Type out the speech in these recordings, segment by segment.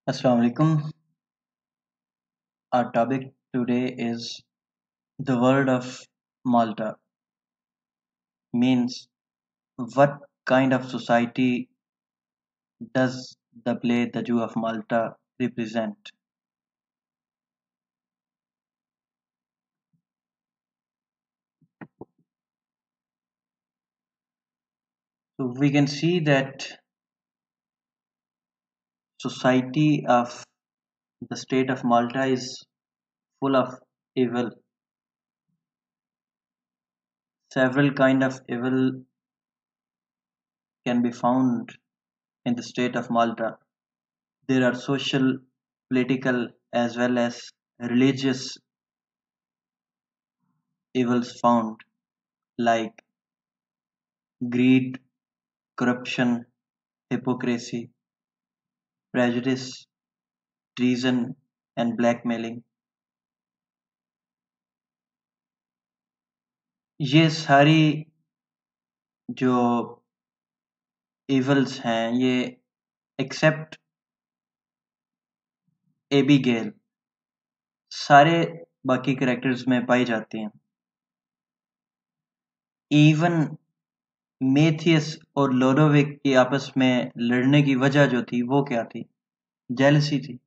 Assalamu alaikum. Our topic today is the world of Malta. Means what kind of society does the play The Jew of Malta represent? So we can see that society of the state of Malta is full of evil. Several kind of evil can be found in the state of Malta. There are social, political, as well as religious evils found like greed, corruption, hypocrisy, prejudice, treason and blackmailing. ये सारी जो evils हैं ये except Abigail सारे बाकी characters में पाई जाती हैं. इवन मेथियस और लोडोविक की आपस में लड़ने की वजह जो थी वो क्या थी? जेलसी थी.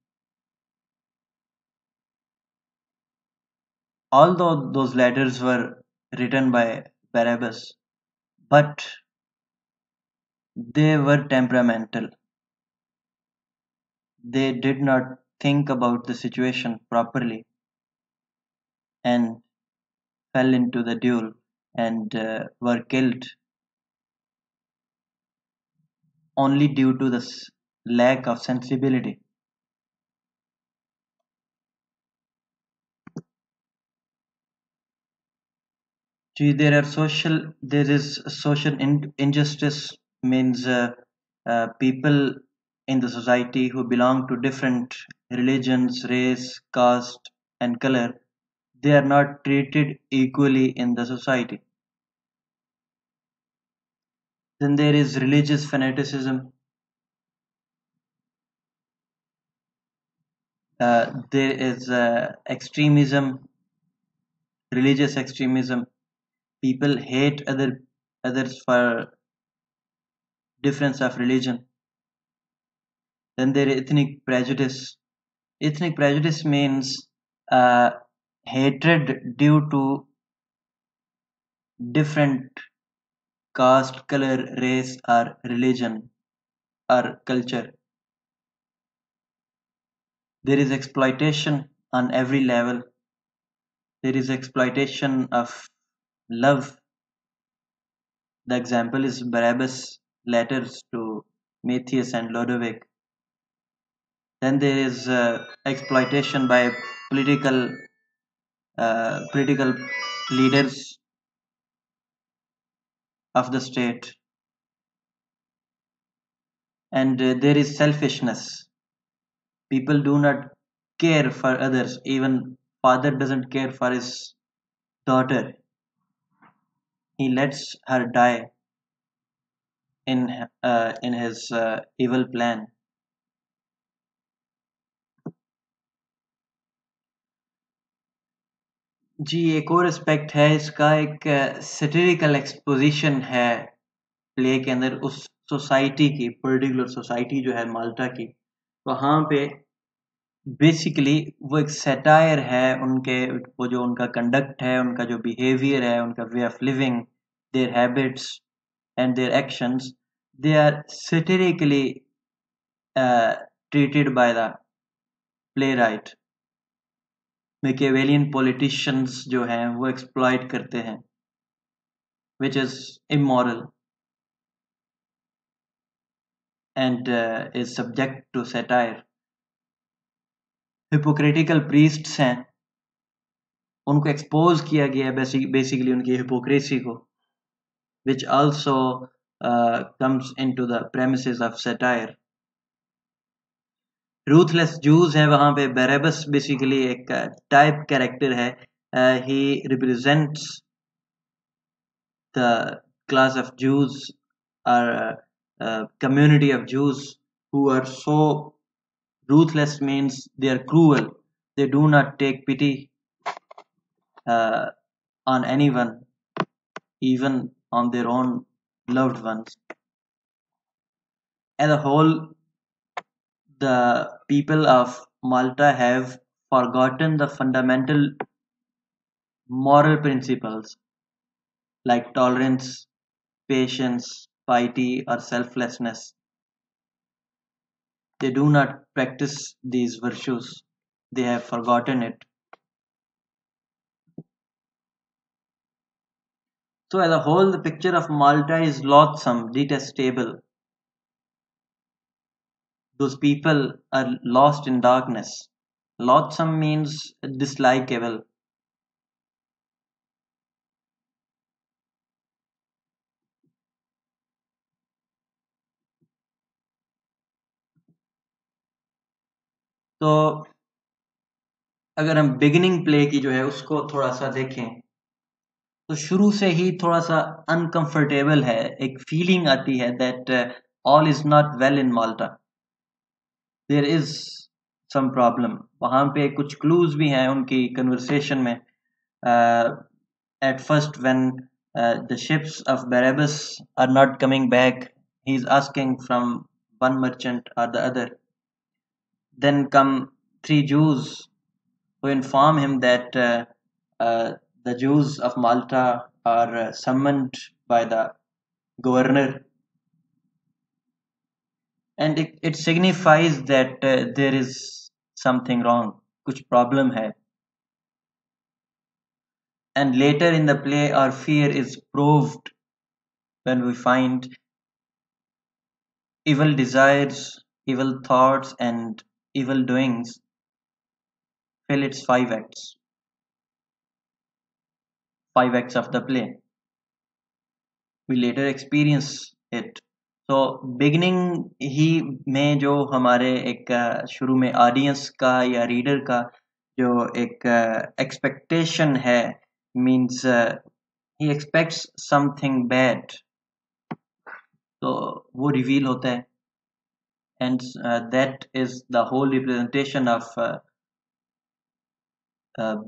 Although those letters were written by Barabbas, but they were temperamental. They did not think about the situation properly and fell into the duel and were killed only due to the lack of sensibility. Gee, there is social injustice means people in the society who belong to different religions, race, caste, and color, they are not treated equally in the society. Then there is religious fanaticism. There is extremism, religious extremism. People hate others for difference of religion. Then there is ethnic prejudice. Ethnic prejudice means uh, hatred due to different caste, color, race, or religion or culture. There is exploitation on every level. There is exploitation of love. The example is Barabbas' letters to Matthias and Lodovic. Then there is exploitation by political leaders of the state, and there is selfishness. People do not care for others. Even father doesn't care for his daughter. He lets her die in his evil plan. जी एक और aspect है इसका एक सेटिरिकल exposition है play के अंदर उस society की पर्टिकुलर सोसाइटी जो है माल्टा की वहाँ पे बेसिकली वो एक सैटायर है उनके वो जो उनका कंडक्ट है उनका जो बिहेवियर है उनका way of living their habits and their actions they are satirically treated by the playwright. Machiavellian politicians जो हैं वो exploit करते हैं which is immoral and is subject to satire. Hypocritical priests हैं उनको expose किया गया है basically उनकी hypocrisy को which also comes into the premises of satire. Ruthless Jews है वहाँ पे Barabbas basically एक type character है. He represents the class of Jews or community of Jews who are so Ruthless means they are cruel. They do not take pity uh, on anyone, even on their own loved ones. As a whole, the people of Malta have forgotten the fundamental moral principles like tolerance, patience, piety, or selflessness. They do not practice these virtues. They have forgotten it. So, as a whole, the picture of Malta is loathsome, detestable. Those people are lost in darkness. Loathsome means dislikable. तो अगर हम beginning play की जो है उसको थोड़ा सा देखें तो शुरू से ही थोड़ा सा अनकंफर्टेबल है एक फीलिंग आती है that all is not well in Malta there is some problem वहां पे कुछ क्लूज भी हैं उनकी कन्वर्सेशन में at first when the ships of Barabbas are not coming back he's asking from one merchant or the other then come three Jews who inform him that the Jews of Malta are summoned by the governor, and it signifies that there is something wrong, kuch problem hai. And later in the play, our fear is proved when we find evil desires, evil thoughts, and evil doings fill its five acts of the play. We later experience it. तो beginning ही में जो हमारे एक शुरू में audience का या reader का जो एक एक्सपेक्टेशन है means he expects something bad तो वो रिवील होता है and that is the whole representation of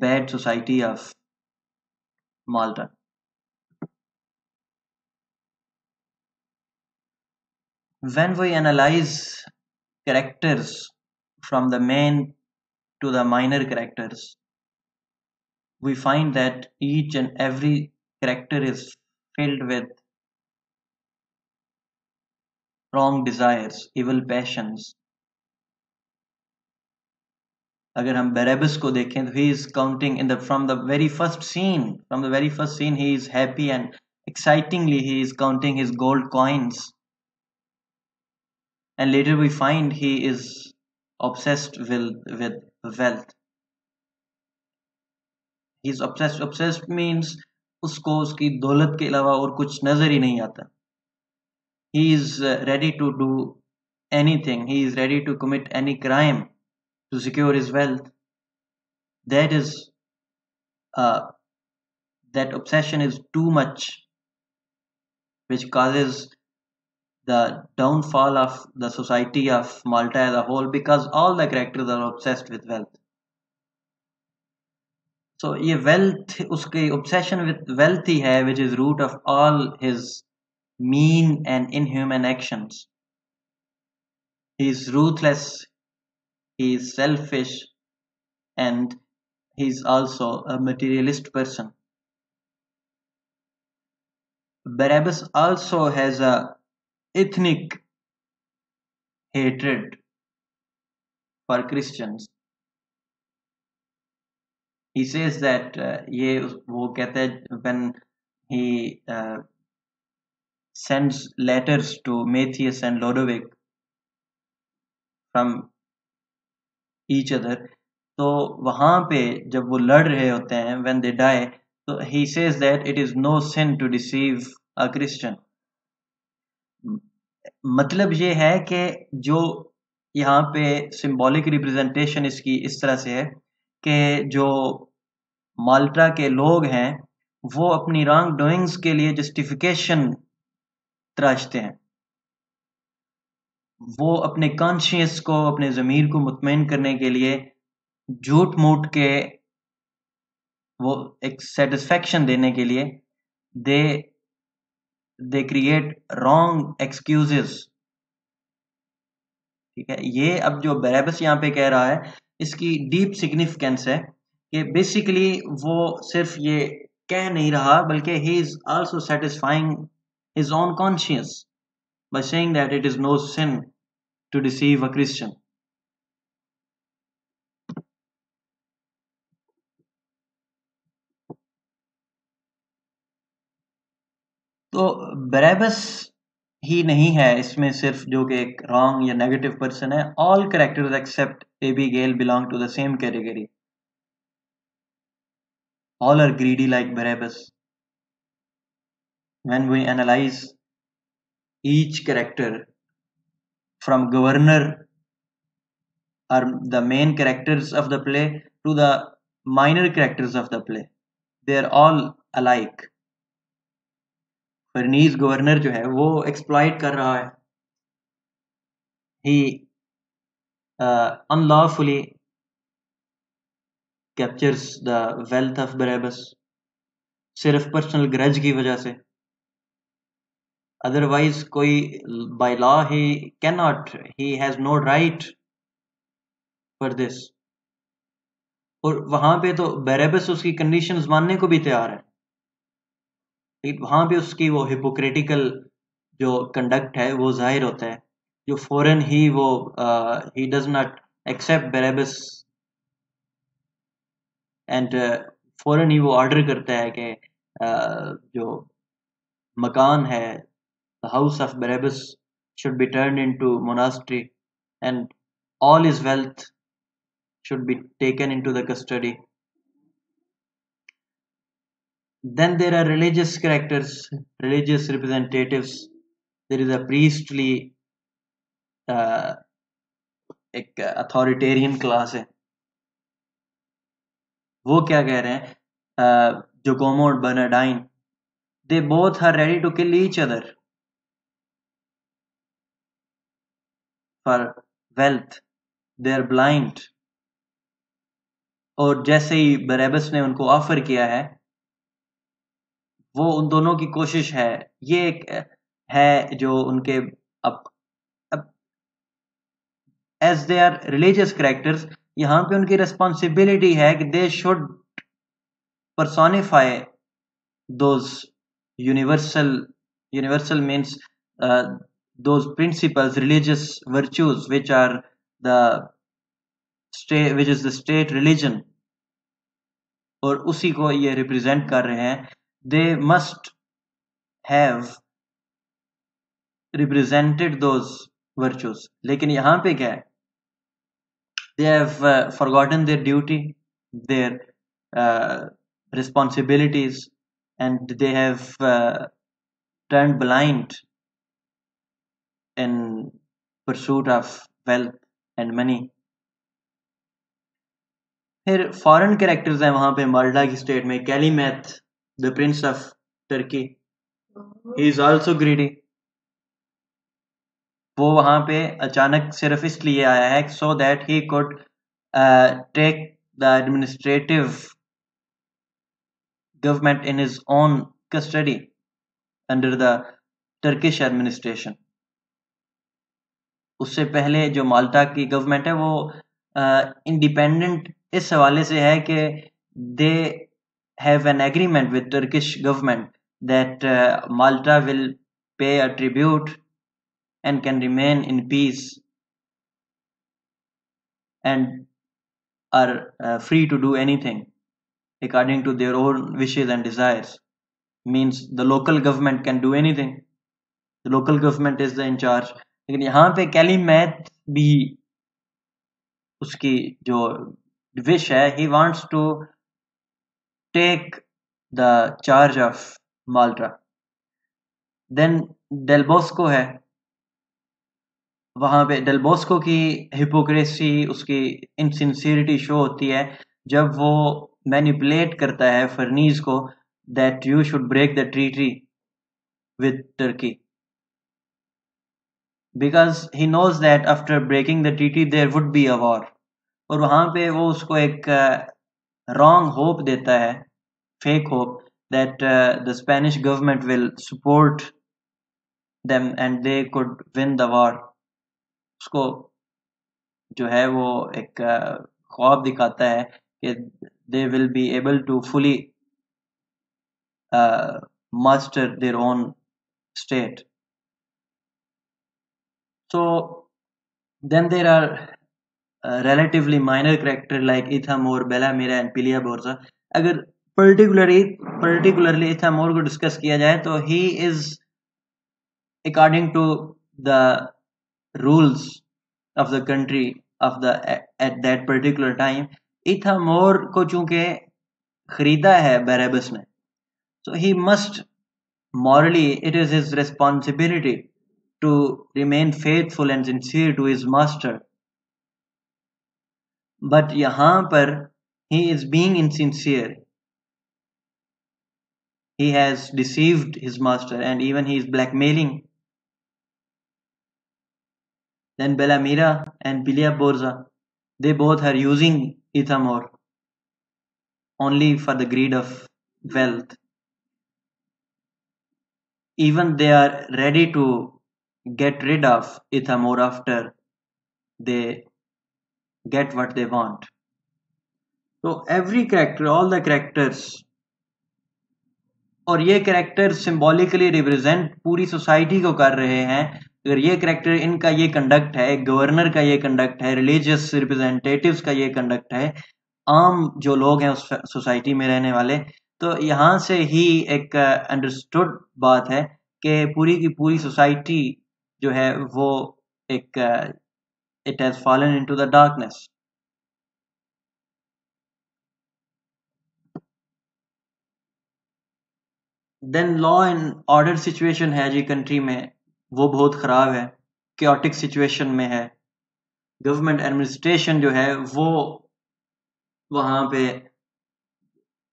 bad society of Malta when we analyze characters from the main to the minor characters, we find that each and every character is filled with wrong desires, evil passions. अगर हम Barabbas को देखें तो he is counting in the from the very first scene he is happy and excitingly he is counting his gold coins and later we find he is obsessed with wealth. He is obsessed means उसको उसकी दौलत के अलावा और कुछ नजर ही नहीं आता. He is ready to do anything. He is ready to commit any crime to secure his wealth. That is uh, that obsession is too much, which causes the downfall of the society of Malta as a whole because all the characters are obsessed with wealth. So ये wealth उसके obsession with wealth ही है which is root of all his mean and inhuman actions. He is ruthless, he is selfish, and he is also a materialist person. Barabbas also has a ethnic hatred for Christians. He says that ये वो कहता है when he sends letters to Matthias and Lodovic from each other तो वहां पे जब वो लड़ रहे होते हैं when they die तो he says that it is no sin to deceive a Christian. मतलब ये है कि जो यहाँ पे सिंबॉलिक रिप्रेजेंटेशन इसकी इस तरह से है कि जो माल्टा के लोग हैं वो अपनी रॉन्ग डूइंग्स के लिए जस्टिफिकेशन तराशते हैं वो अपने कॉन्शियस को, अपने ज़मीर को मुतमईन करने के लिए झूठ मूठ के, वो एक सेटिस्फेक्शन देने के लिए दे दे क्रिएट रॉन्ग एक्सक्यूजेस। ठीक है, ये अब जो बरैबस यहाँ पे कह रहा है, इसकी डीप सिग्निफिकेंस है कि बेसिकली वो सिर्फ ये कह नहीं रहा, बल्कि ही is also satisfying his own conscious by saying that it is no sin to deceive a Christian. तो बरैबस ही नहीं है इसमें सिर्फ जो कि एक रॉन्ग या नेगेटिव पर्सन है, all characters except Abigail belong to the same category, all are greedy like Barabbas. When we analyze each character from governor or the main characters of the play to the minor characters of the play, they are all alike. Ferneze governor जो है वो exploit कर रहा है, he unlawfully captures the wealth of Barabbas सिर्फ personal grudge की वजह से, अदरवाइज कोई by law he can not, he has no right for this. और वहां पे तो बैरेबस उसकी कंडीशंस मानने को भी तैयार है, लेकिन वहां पे उसकी वो हिपोक्रेटिकल जो कंडक्ट है वो जाहिर होता है, जो फौरन ही वो ही does not accept Barabas and फौरन ही वो ऑर्डर करता है कि जो मकान है, the house of Barabbas should be turned into monastery and all his wealth should be taken into the custody. Then there are religious characters, religious representatives. There is a priestly एक authoritarian class है। वो क्या कह रहे हैं, जोकोमो और बर्नार्डाइन, they both are ready to kill each other for wealth, they are blind। और जैसे ही बरैबस ने उनको ऑफर किया है, वो उन दोनों की कोशिश है, ये एक है जो उनके अब as they are religious characters, यहाँ पे उनकी रिस्पॉन्सिबिलिटी है कि they should personify those universal means those principles, religious virtues which are the state, which is the state religion, और उसी को ये रिप्रेजेंट कर रहे हैं। They must have represented those virtues, लेकिन यहाँ पे क्या है, they have forgotten their duty, their responsibilities, and they have turned blind in pursuit of wealth and money। फिर फॉरेन कैरेक्टर्स हैं वहां पे माल्टा की स्टेट में, Calymath the prince of Turkey, he is also greedy. वो वहां पे अचानक सिर्फ इसलिए आया है so that he could take the administrative government in his own custody under the Turkish administration. उससे पहले जो माल्टा की गवर्नमेंट है वो इंडिपेंडेंट इस हवाले से है कि they have an agreement with Turkish government that Malta will pay a tribute and can remain in peace and are free to do anything according to their own wishes and desires। means the local government can do anything, the local government is the in charge। लेकिन यहाँ पे कैलीमैथ भी उसकी जो wish है, he wants to take the charge of Malta। then Del Bosco है, वहां पे डेल बोस्को की हिपोक्रेसी, उसकी इनसिंसियरिटी शो होती है जब वो मैनिपुलेट करता है फर्नीज को that you should break the treaty with Turkey. because he knows that after breaking the treaty there would be a war. और वहां पे वो उसको एक wrong hope देता है, fake hope, that the Spanish government will support them and they could win the war. उसको जो है वो एक ख्वाब दिखाता है कि they will be able to fully master their own state. So then there are relatively minor character like Ithamor, Bellamira and Pilia Borza. अगर particularly Ithamor को discuss किया जाए तो he is, according to the rules of the country of the at that particular time, Ithamor को चूंकि खरीदा है Barabbas ने, so he must morally, it is his responsibility to remain faithful and sincere to his master. But यहाँ पर he is being insincere. He has deceived his master and even he is blackmailing. Then Bellamira and Pilia Borza, they both are using Ithamor only for the greed of wealth. Even they are ready to get rid of Ithamor after they get what they want. So every character, all the characters, और ये character symbolically represent पूरी society को कर रहे हैं. अगर ये character, इनका ये कंडक्ट है, गवर्नर का ये कंडक्ट है, रिलीजियस रिप्रेजेंटेटिव्स का ये कंडक्ट है, आम जो लोग हैं उस सोसाइटी में रहने वाले, तो यहाँ से ही एक अंडरस्टूड बात है कि पूरी की पूरी सोसाइटी जो है वो एक it has fallen into the darkness. Then law and order situation है जी कंट्री में, वो बहुत ख़राब है, क्योटिक सिचुएशन में है. गवर्नमेंट एडमिनिस्ट्रेशन जो है वो वहाँ पे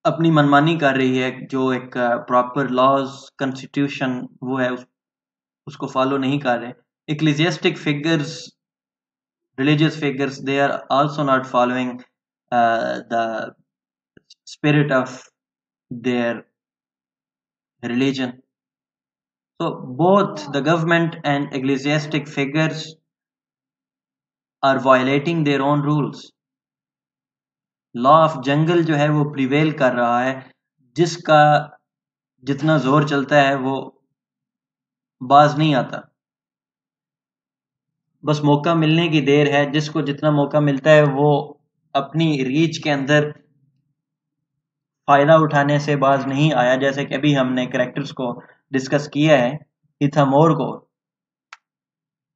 अपनी मनमानी कर रही है, जो एक प्रॉपर लॉज कॉन्स्टिट्यूशन वो है उसको फॉलो नहीं कर रहे. इक्लेसियास्टिक figures, religious figures, they are also not following the spirit of their religion. So both the government and ecclesiastic figures are violating their own rules. Law of jungle जो है वो prevail कर रहा है, जिसका जितना जोर चलता है वो बाज नहीं आता, बस मौका मिलने की देर है. जिसको जितना मौका मिलता है वो अपनी रीच के अंदर फायदा उठाने से बाज नहीं आया. जैसे कि अभी हमने कैरेक्टर्स को डिस्कस किया है. इथामोर को,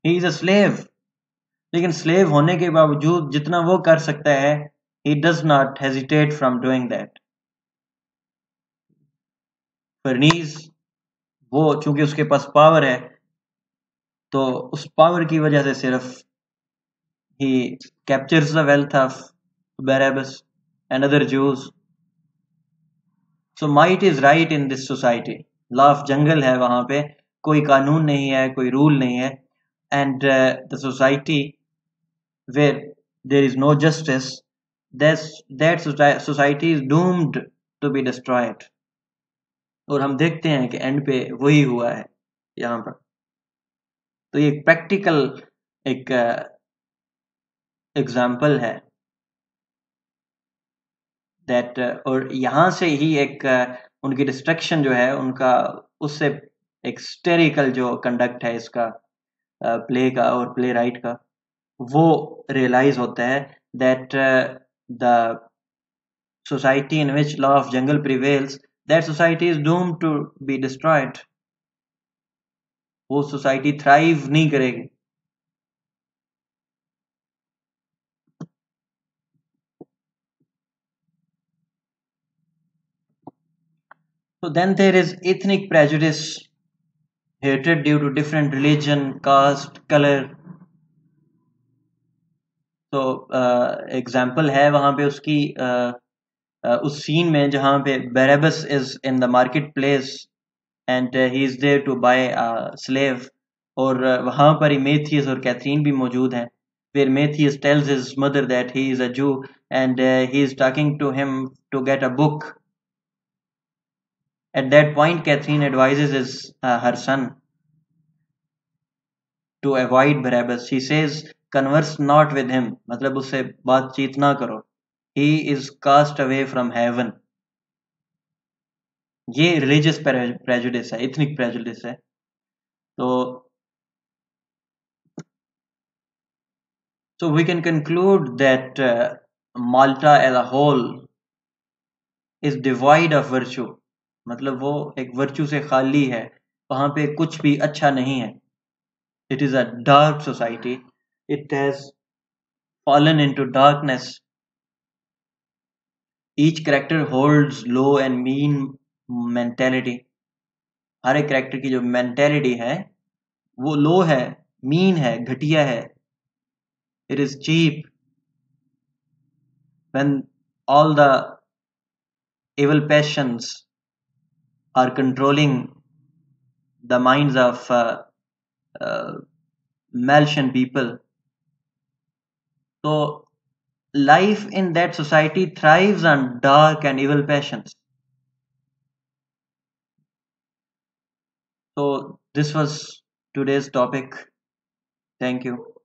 ही इज अ स्लेव, लेकिन स्लेव होने के बावजूद जितना वो कर सकता है, he does not hesitate from doing that. फर्नीज, वो चूंकि उसके पास पावर है, तो उस पावर की वजह से सिर्फ he captures the wealth of Barabbas and other Jews. So might is right in this society. Law of jungle है वहां पे, कोई कानून नहीं है, कोई रूल नहीं है, and the society where there is no justice, that society is doomed to be destroyed. और हम देखते हैं कि एंड पे वही हुआ है यहाँ पर. तो ये प्रैक्टिकल एक एग्जाम्पल है दैट, और यहाँ से ही एक उनकी डिस्ट्रक्शन जो है उनका, उससे एक हिस्टेरिकल जो कंडक्ट है इसका प्ले का और प्ले राइट का, वो रियलाइज होता है that the society in which law of jungle prevails, that society is doomed to be destroyed. वो सोसाइटी थ्राइव नहीं करेगी. So then there is ethnic prejudice, hatred due to different religion, caste, color. तो example है वहां पे उसकी उस scene में जहां पे Barabbas is in the marketplace and he is there to buy a slave, और वहां पर ही मेथियस और कैथरीन भी मौजूद हैं. Where Matthias tells his mother that he is a Jew, and he is talking to him to get a book. At that point, Catherine advises her son to avoid Barabbas. She says, "Converse not with him." मतलब उससे बातचीत ना करो. He is cast away from heaven. ये religious prejudice है, ethnic prejudice है. तो so we can conclude that Malta as a whole is devoid of virtue. मतलब वो एक virtue से खाली है. वहां पे कुछ भी अच्छा नहीं है. It is a dark society. It has fallen into darkness. Each character holds low and mean mentality. हर एक character की जो mentality है वो low है, mean है, घटिया है. It is cheap. When all the evil passions are controlling the minds of uh, Maltian people, so life in that society thrives on dark and evil passions. So this was today's topic. Thank you.